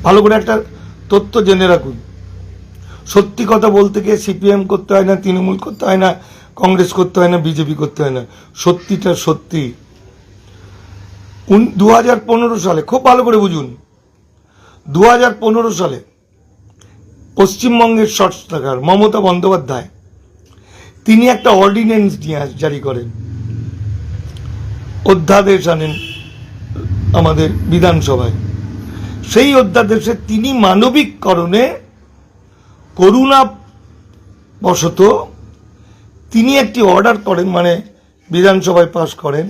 ভালো করে একটা তথ্য জেনে রাখুন। সত্যি কথা বলতে গিয়ে সিপিএম করতে হয় না, তৃণমূল করতে হয় না, কংগ্রেস করতে হয় না, বিজেপি করতে হয় না। সত্যিটা সত্যি। 2015 সালে, খুব ভালো করে বুঝুন, 2015 সালে পশ্চিমবঙ্গের সরকার মমতা বন্দ্যোপাধ্যায় তিনি একটা অর্ডিন্যান্স নিয়ে জারি করেন, অধ্যাদেশ আনেন আমাদের বিধানসভায়। সেই অধ্যাদেশে তিনি মানবিক কারণে করুণা বশত তিনি একটি অর্ডার করেন, মানে বিধানসভায় পাশ করেন,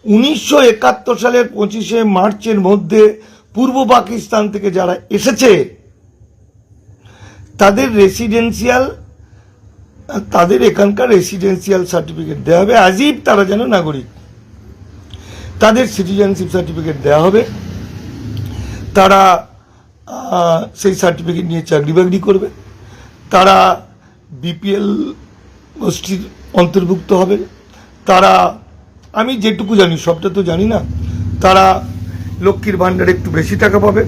1971 সালের 25শে মার্চের মধ্যে পূর্ব পাকিস্তান থেকে যারা এসেছে তাদের এখানকার রেসিডেন্সিয়াল সার্টিফিকেট দেওয়া হবে, আজিব তারা যেন নাগরিক। তাদের সিটিজেনশিপ সার্টিফিকেট দেওয়া হবে, তারা সেই সার্টিফিকেট নিয়ে চাকরি বাকরি করবে, তারা বিপিএল গোষ্ঠীর অন্তর্ভুক্ত হবে, তারা, আমি যেটুকু জানি সবটা তো জানি না, তারা লক্ষ্মীর ভাণ্ডারে একটু বেশি টাকা পাবে,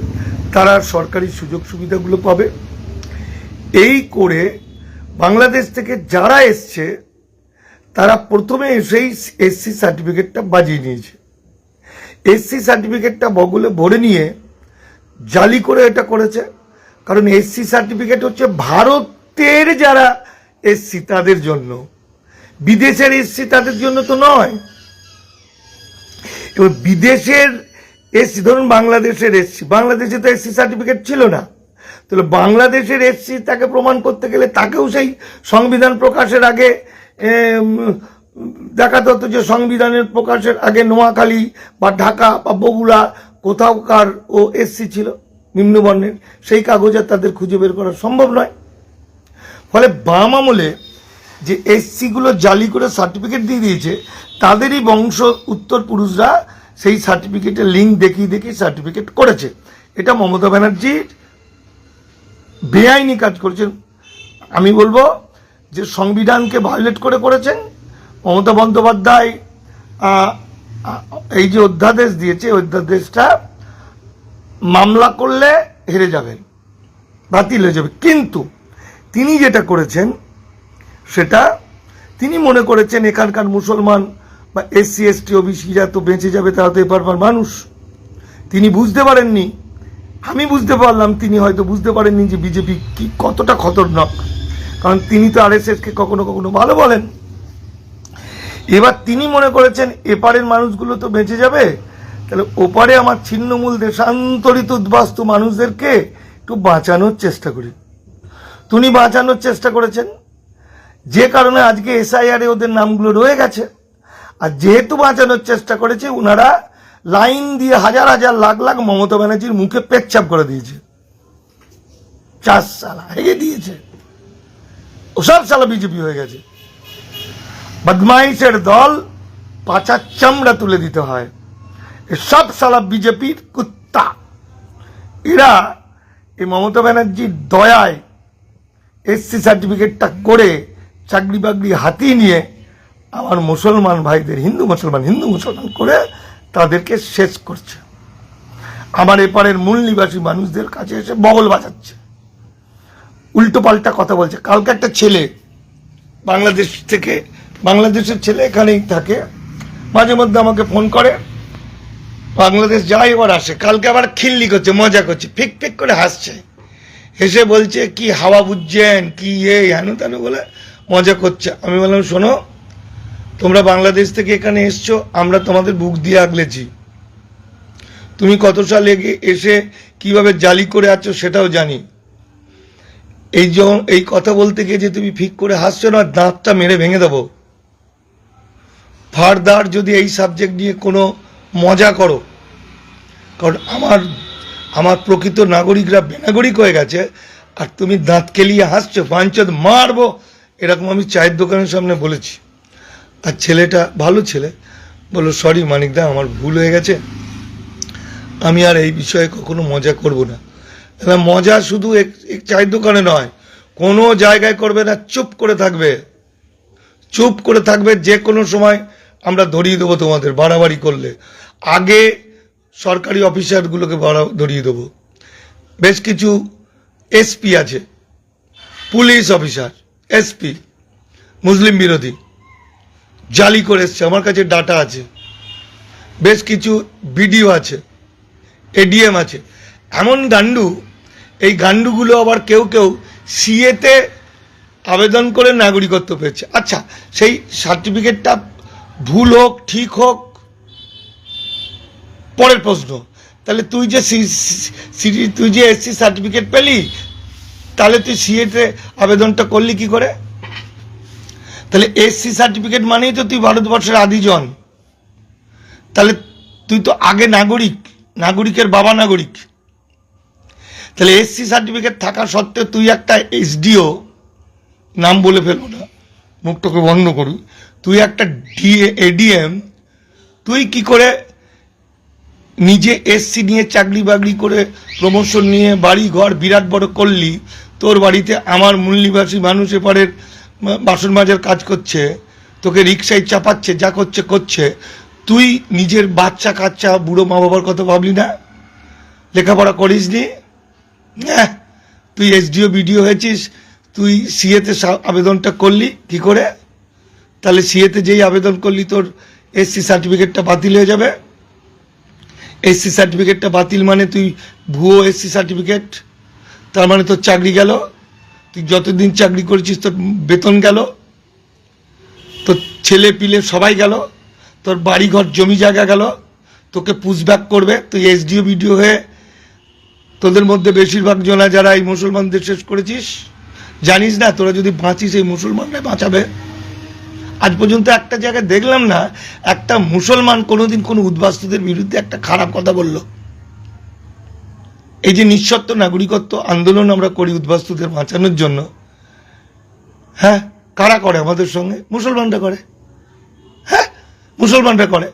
তারা সরকারি সুযোগ সুবিধাগুলো পাবে। এই করে বাংলাদেশ থেকে যারা এসছে তারা প্রথমে এসেই এসসি সার্টিফিকেটটা বাজিয়ে নিয়েছে। এসসি সার্টিফিকেটটা বগলে ভরে নিয়ে জালি করে এটা করেছে। কারণ এসসি সার্টিফিকেট হচ্ছে ভারতের যারা এসসি তাদের জন্য, বিদেশের এসসি তাদের জন্য তো নয়। এবার বিদেশের এসসি, ধরুন বাংলাদেশের এসসি, বাংলাদেশে তো এসসি সার্টিফিকেট ছিল না, তাহলে বাংলাদেশের এসসি তাকে প্রমাণ করতে গেলে তাকেও সেই সংবিধান প্রকাশের আগে দেখাতে হতো যে সংবিধানের প্রকাশের আগে নোয়াখালী বা ঢাকা বা বগুড়া কোথাওকার ও এসসি ছিল নিম্নবর্ণের, সেই কাগজ আর তাদের খুঁজে বের করা সম্ভব নয়। ফলে বাম আমলে যে এসসিগুলো জালি করে সার্টিফিকেট দিয়ে দিয়েছে, তাদেরই বংশ উত্তর পুরুষরা সেই সার্টিফিকেটের লিঙ্ক দেখিয়ে সার্টিফিকেট করেছে। এটা মমতা ব্যানার্জির বেআইনি কাজ করেছেন। আমি বলবো যে সংবিধানকে ভায়োলেট করেছেন মমতা বন্দ্যোপাধ্যায়। এই যে অধ্যাদেশ দিয়েছে, অধ্যাদেশটা মামলা করলে হেরে যাবেন, বাতিল হয়ে যাবে। কিন্তু তিনি যেটা করেছেন সেটা তিনি মনে করেছেন এখানকার মুসলমান বা এসসি এসটি ওবিসিরা তো বেঁচে যাবে, তারা তো এপারপার মানুষ। তিনি বুঝতে পারেননি, আমি বুঝতে পারলাম, তিনি হয়তো বুঝতে পারেননি যে বিজেপি কি কতটা খতরনাক। কারণ তিনি তো আরএসএসকে কখনো কখনো ভালো বলেন। এবার তিনি মনে করেছেন এপারের মানুষগুলো তো বেঁচে যাবে, তাহলে ওপারে আমার ছিন্নমূল দেশান্তরিত উদ্বাস্তু মানুষদেরকে একটু বাঁচানোর চেষ্টা করি। তিনি বাঁচানোর চেষ্টা করেছেন, যে কারণে আজকে এসআইআরে ওদের নামগুলো রয়ে গেছে। আর যেহেতু বাঁচানোর চেষ্টা করেছে, ওনারা লাইন দিয়ে হাজার হাজার লাখ লাখ মমতা ব্যানার্জির মুখে পেচ্ছাপ করে দিয়েছে, 4 সালা হেগে দিয়েছে। ওসব সালা বিজেপি হয়ে গেছে। বদমাইশের দল, পাচার চামড়া তুলে দিতে হয়। সব সালা বিজেপির কুত্তা। এরা এই মমতা ব্যানার্জির দয়ায় এসসি সার্টিফিকেটটা করে চাকরি বাকরি হাতিয়ে নিয়ে আমার মুসলমান ভাইদের হিন্দু মুসলমান করে তাদেরকে শেষ করছে। আমার এপারের মূল নিবাসী মানুষদের কাছে এসে বগল বাজাচ্ছে, উল্টো পাল্টা কথা বলছে। কালকে একটা ছেলে বাংলাদেশের ছেলে এখানেই থাকে, মাঝে মধ্যে আমাকে ফোন করে, বাংলাদেশ যায় এবার আসে। কালকে আবার খিল্লি করছে, মজা করছে, ফিক ফিক করে হাসছে, হেসে বলছে কি হাওয়া বুঝছেন কি হেন তেন বলে মজা করছে। আমি বললাম, শোনো, তোমরা বাংলাদেশ থেকে এখানে এসছো, আমরা তোমাদের বুক দিয়ে আগলেছি। তুমি কত সালে এসে কিভাবে জালি করে আছো সেটাও জানি। এই কথা বলতে গিয়ে যে তুমি ফিক করে হাসছো না, দাঁতটা মেরে ভেঙে দেবো। ফারদার যদি এই সাবজেক্ট নিয়ে কোনো মজা করো, কারণ আমার প্রকৃত নাগরিকরা বেনাগরিক হয়ে গেছে, আর তুমি দাঁত কেলিয়ে হাসছো, পাঞ্চদ মারবো, এরকম আমি চায়ের দোকানের সামনে বলেছি। আর ছেলেটা ভালো ছেলে, বললো সরি মানিকদা, আমার ভুল হয়ে গেছে, আমি আর এই বিষয়ে কখনো মজা করব না। মজা শুধু এক চায়ের দোকানে নয়, কোনো জায়গায় করবে না, চুপ করে থাকবে। যে কোনো সময় আমরা ধরিয়ে দেবো তোমাদের বাড়াবাড়ি করলে। আগে সরকারি অফিসারগুলোকে ধরিয়ে দেবো। বেশ কিছু এসপি আছে, পুলিশ অফিসার, এসপি মুসলিম বিরোধী জালি করে এসছে, আমার কাছে ডাটা আছে। বেশ কিছু বিডিও আছে, এডিএম আছে। এমন গান্ডু, এই গান্ডুগুলো আবার কেউ কেউ সিএতে আবেদন করে নাগরিকত্ব পেয়েছে। আচ্ছা, সেই সার্টিফিকেটটা ভুল হোক ঠিক হোক পরের প্রশ্ন। তাহলে তুই যে এসসি সার্টিফিকেট পেলি, তাহলে তুই সিএতে আবেদনটা করলি কি করে? তাহলে এসসি সার্টিফিকেট মানেই তো তুই ভারতবর্ষের আদিজন। তাহলে তুই তো আগে নাগরিক, নাগরিকের বাবা নাগরিক। তাহলে এসসি সার্টিফিকেট থাকা সত্ত্বেও তুই একটা এসডিও, নাম বলে ফেলবো না, মুখটাকে বন্ধ করুন, তুই একটা এডিএম, তুই কি করে নিজে এসসি নিয়ে চাকরি বাকরি করে প্রমোশন নিয়ে বাড়ি ঘর বিরাট বড় করলি? তোর বাড়িতে আমার মূল নিবাসী মানুষ এপারের বাসন মাজার কাজ করছে, তোকে রিক্সায় চাপাচ্ছে, যা করছে করছে, তুই নিজের বাচ্চা কাচ্চা বুড়ো মা বাবার কথা ভাবলি না? লেখাপড়া করিস নি? হ্যাঁ, তুই এসডিও বিডিও হয়েছিস, তুই সিএতে আবেদনটা করলি কি করে? তাহলে সিএতে যেই আবেদন করলি তোর এসসি সার্টিফিকেটটা বাতিল হয়ে যাবে। এসসি সার্টিফিকেটটা বাতিল মানে তুই ভুয়ো এসসি সার্টিফিকেট, তার মানে তোর চাকরি গেল, তুই যতদিন চাকরি করেছিস তোর বেতন গেল, তোর ছেলে পিলে সবাই গেল, তোর বাড়িঘর জমি জায়গা গেল, তোকে পুশব্যাক করবে। তুই এসডিও বিডিও হয়ে তোদের মধ্যে বেশিরভাগ জনা যারা এই মুসলমানদের শেষ করেছিস, জানিস না তোরা যদি বাঁচিস এই মুসলমানরা বাঁচাবে। আজ পর্যন্ত একটা জায়গায় দেখলাম না একটা মুসলমান কোনোদিন কোনো উদ্বাস্তুদের বিরুদ্ধে একটা খারাপ কথা বলল। এই যে নিঃশর্ত নাগরিকত্ব আন্দোলন আমরা করি উদ্বাস্তুদের বাঁচানোর জন্য, হ্যাঁ, কারা করে আমাদের সঙ্গে? মুসলমানরা করে। হ্যাঁ, মুসলমানরা করে।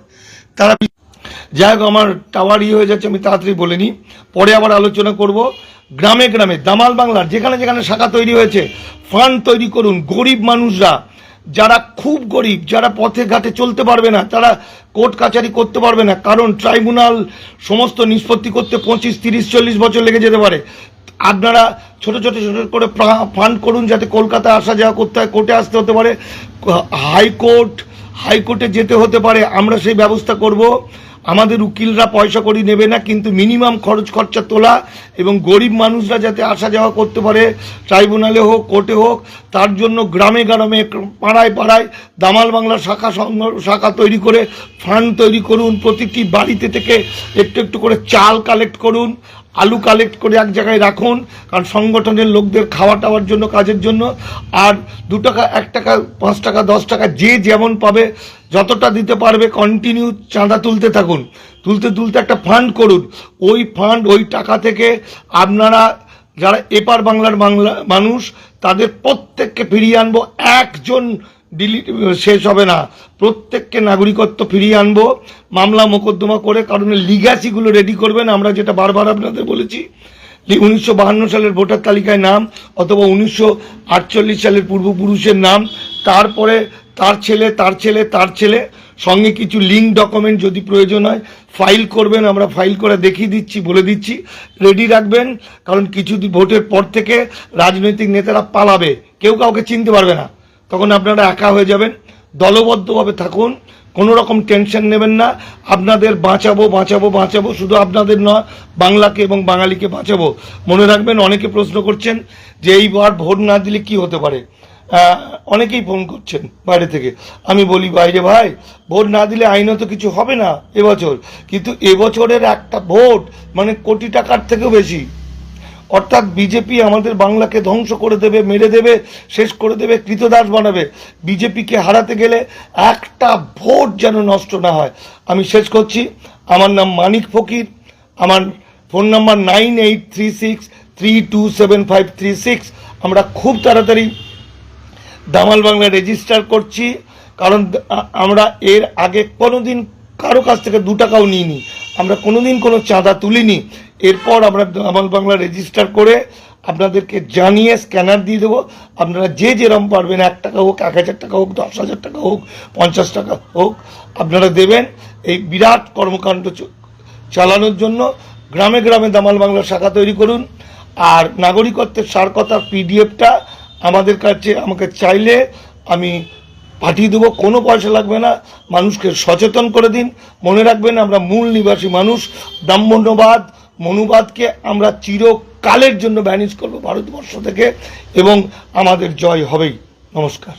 তারা, যাই হোক, আমার টাওয়ার হয়ে যাচ্ছে, আমি তাড়াতাড়ি বলে নিই, পরে আবার আলোচনা করব। গ্রামে গ্রামে দামাল বাংলার যেখানে যেখানে শাখা তৈরি হয়েছে, ফান্ড তৈরি করুন। গরিব মানুষরা, যারা খুব গরিব, যারা পথে ঘাটে চলতে পারবে না, তারা কোর্ট কাচারি করতে পারবে না, কারণ ট্রাইব্যুনাল সমস্ত নিষ্পত্তি করতে 25, 30, 40 বছর লেগে যেতে পারে। আপনারা ছোট ছোট ছোট করে ফান্ড করুন, যাতে কলকাতা আসা যাওয়া করতে হয়, কোর্টে আসতে হতে পারে, হাইকোর্টে যেতে হতে পারে। আমরা সেই ব্যবস্থা করব। আমাদের উকিলরা পয়সা করি নেবে না, কিন্তু মিনিমাম খরচ খরচা তোলা এবং গরিব মানুষরা যাতে আসা যাওয়া করতে পারে, ট্রাইব্যুনালে হোক কোর্টে হোক, তার জন্য গ্রামে গ্রামে পাড়ায় পাড়ায় দামাল বাংলা শাখা তৈরি করে ফান্ড তৈরি করুন। প্রতিটি বাড়িতে থেকে একটু একটু করে চাল কালেক্ট করুন, আলু কালেক্ট করে এক জায়গায় রাখুন, কারণ সংগঠনের লোকদের খাওয়া টাওয়ার জন্য, কাজের জন্য। আর 2 টাকা, 1 টাকা, 5 টাকা, 10 টাকা যে যেমন পাবে যতটা দিতে পারবে কন্টিনিউ চাঁদা তুলতে থাকুন। তুলতে তুলতে একটা ফান্ড করুন। ওই ফান্ড, ওই টাকা থেকে আপনারা যারা এপার বাংলার মানুষ, তাদের প্রত্যেককে ফিরিয়ে আনবো। একজন শেষ হবে না, প্রত্যেককে নাগরিকত্ব ফিরিয়ে আনবো মামলা মোকদ্দমা করে। কারণ লিগ্যাসিগুলো রেডি করবেন। আমরা যেটা বারবার আপনাদের বলেছি, 1952 সালের ভোটার তালিকায় নাম, অথবা 1948 সালের পূর্বপুরুষের নাম, তারপরে তার ছেলে, তার ছেলে, তার ছেলে, সঙ্গে কিছু লিঙ্ক ডকুমেন্ট যদি প্রয়োজন হয় ফাইল করবেন। আমরা ফাইল করে দেখিয়ে দিচ্ছি, বলে দিচ্ছি, রেডি রাখবেন। কারণ কিছু ভোটের পর থেকে রাজনৈতিক নেতারা পালাবে, কেউ কাউকে চিনতে পারবে না, তখন আপনারা একা হয়ে যাবেন। দলবদ্ধভাবে থাকুন, কোনো রকম টেনশন নেবেন না। আপনাদের বাঁচাবো বাঁচাবো বাঁচাবো, শুধু আপনাদের নয়, বাংলাকে এবং বাঙালিকে বাঁচাবো। মনে রাখবেন, অনেকে প্রশ্ন করছেন যে এইবার ভোট না দিলে কি হতে পারে। অনেকেই ফোন করছেন বাইরে থেকে। আমি বলি, বাইরে ভাই, ভোট না দিলে আইনত কিছু হবে না এবছর, কিন্তু এবছরের একটা ভোট মানে কোটি টাকার থেকেও বেশি। অর্থাৎ বিজেপি আমাদের বাংলাকে ধ্বংস করে দেবে, মেরে দেবে, শেষ করে দেবে, কৃতদাস বানাবে। বিজেপিকে হারাতে গেলে একটা ভোট যেন নষ্ট না হয়। আমি শেষ করছি। আমার নাম মানিক ফকির। আমার ফোন নাম্বার 9836327536। আমরা খুব তাড়াতাড়ি দামাল বাংলা রেজিস্টার করছি, কারণ আমরা এর আগে কোনোদিন কারো কাছ থেকে 2 টাকাও নিইনি, আমরা কোনোদিন কোনো চাঁদা তুলিনি। এরপর আমরা দামাল বাংলা রেজিস্টার করে আপনাদেরকে জানিয়ে স্ক্যানার দিয়ে দেবো। আপনারা যে যেরকম পারবেন, 1 টাকা হোক, 1000 টাকা হোক, 10,000 টাকা হোক, 50 টাকা হোক, আপনারা দেবেন এই বিরাট কর্মকাণ্ড চালানোর জন্য। গ্রামে গ্রামে দামাল বাংলা শাখা তৈরি করুন। আর নাগরিকত্বের সারকথার পিডিএফটা আমাদের কাছে আমাকে চাইলে আমি পাঠিয়ে দেবো, কোনো পয়সা লাগবে না। মানুষকে সচেতন করে দিন। মনে রাখবেন, আমরা মূল নিবাসী মানুষ। ব্রাহ্মণ্যবাদ মনুবাদকে আমরা চিরকালের জন্য ব্যানিশ করবো ভারতবর্ষ থেকে, এবং আমাদের জয় হবেই। নমস্কার।